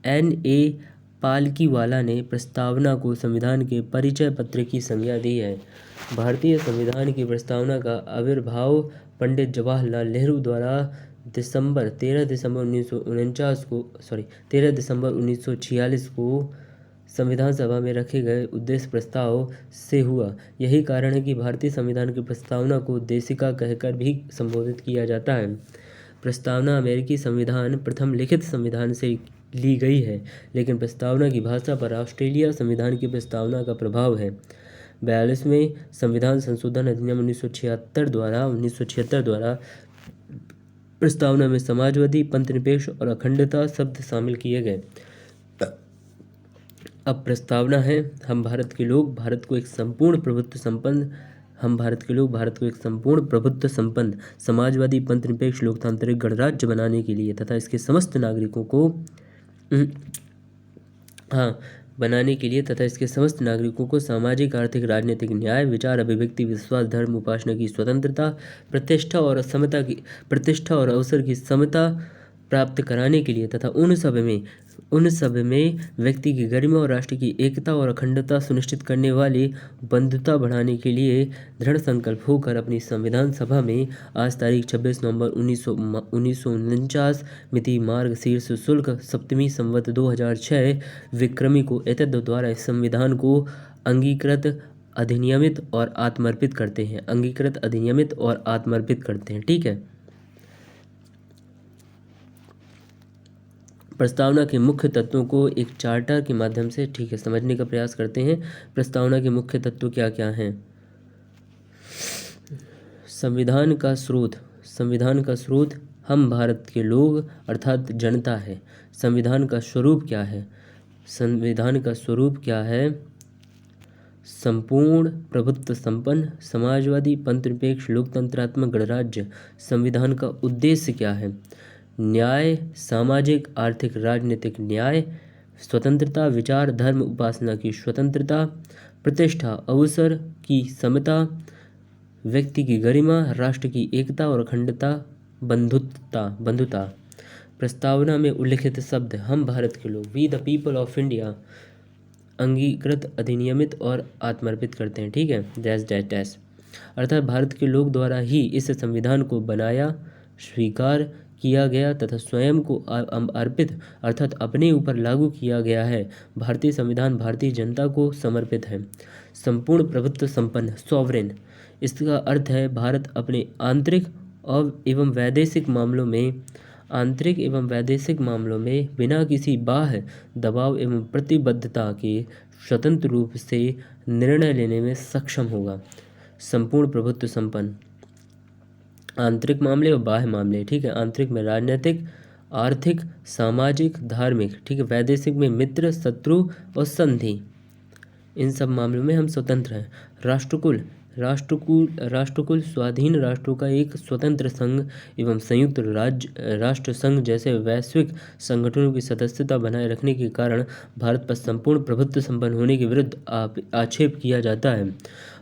Speaker 1: N.A. पालकीवाला ने प्रस्तावना को संविधान के परिचय पत्र की संज्ञा दी है। भारतीय संविधान की प्रस्तावना का आविर्भाव पंडित जवाहरलाल नेहरू द्वारा 13 दिसंबर 1946 को संविधान सभा में रखे गए उद्देश्य प्रस्ताव से हुआ। यही कारण है कि भारतीय संविधान की प्रस्तावना को उद्देशिका कहकर भी संबोधित किया जाता है। प्रस्तावना अमेरिकी संविधान प्रथम लिखित संविधान से ली गई है, लेकिन प्रस्तावना की भाषा पर ऑस्ट्रेलिया संविधान की प्रस्तावना का प्रभाव है। 42वें संविधान संशोधन अधिनियम 1976 द्वारा प्रस्तावना में समाजवादी, पंथनिरपेक्ष और अखंडता शब्द शामिल किए गए। अब प्रस्तावना है, हम भारत के लोग भारत को एक संपूर्ण प्रभुत्व संपन्न समाजवादी, पंथनिरपेक्ष लोकतांत्रिक गणराज्य बनाने के लिए तथा इसके समस्त नागरिकों को सामाजिक आर्थिक राजनीतिक न्याय विचार अभिव्यक्ति विश्वास धर्म उपासना की स्वतंत्रता प्रतिष्ठा और अवसर की समता प्राप्त कराने के लिए तथा उन सब में व्यक्ति की गरिमा और राष्ट्र की एकता और अखंडता सुनिश्चित करने वाली बंधुता बढ़ाने के लिए दृढ़ संकल्प होकर अपनी संविधान सभा में आज तारीख 26 नवंबर 1949 मिति मार्गशीर्ष शुल्क सप्तमी संवत 2006 विक्रमी को एतद द्वारा इस संविधान को अंगीकृत अधिनियमित और आत्मर्पित करते हैं। ठीक है, प्रस्तावना के मुख्य तत्वों को एक चार्टर के माध्यम से समझने का प्रयास करते हैं। प्रस्तावना के मुख्य तत्व क्या क्या हैं? संविधान का स्रोत हम भारत के लोग अर्थात जनता है। संविधान का स्वरूप क्या है? संपूर्ण प्रभुत्व संपन्न समाजवादी पंथनिरपेक्ष लोकतंत्रात्मक गणराज्य। संविधान का उद्देश्य क्या है? न्याय, सामाजिक आर्थिक राजनीतिक न्याय, स्वतंत्रता विचार धर्म उपासना की स्वतंत्रता, प्रतिष्ठा अवसर की समता, व्यक्ति की गरिमा, राष्ट्र की एकता और अखंडता, बंधुता। प्रस्तावना में उल्लिखित शब्द हम भारत के लोग we the people of India अंगीकृत अधिनियमित और आत्मर्पित करते हैं। ठीक है, डैश अर्थात भारत के लोग द्वारा ही इस संविधान को बनाया, स्वीकार किया गया तथा स्वयं को अर्पित अर्थात अपने ऊपर लागू किया गया है। भारतीय संविधान भारतीय जनता को समर्पित है। संपूर्ण प्रभुत्व संपन्न सॉवरेन, इसका अर्थ है भारत अपने आंतरिक एवं वैदेशिक मामलों में बिना किसी बाह्य दबाव एवं प्रतिबद्धता के स्वतंत्र रूप से निर्णय लेने में सक्षम होगा। संपूर्ण प्रभुत्व संपन्न आंतरिक मामले और बाह्य मामले। ठीक है, आंतरिक में राजनीतिक, आर्थिक, सामाजिक, धार्मिक। ठीक है, वैदेशिक में मित्र, शत्रु और संधि, इन सब मामलों में हम स्वतंत्र हैं। राष्ट्रकुल राष्ट्रकुल स्वाधीन राष्ट्रों का एक स्वतंत्र संघ एवं संयुक्त राष्ट्र संघ जैसे वैश्विक संगठनों की सदस्यता बनाए रखने के कारण भारत पर संपूर्ण प्रभुत्व संपन्न होने के विरुद्ध आक्षेप किया जाता है।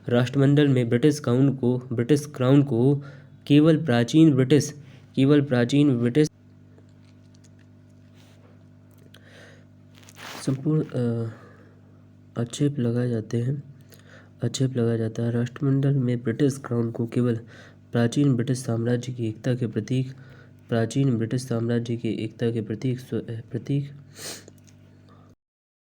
Speaker 1: राष्ट्रमंडल में ब्रिटिश क्राउन को केवल प्राचीन ब्रिटिश संपूर्ण आक्षेप लगाए जाते हैं। राष्ट्रमंडल में ब्रिटिश क्राउन को केवल प्राचीन ब्रिटिश साम्राज्य की एकता के प्रतीक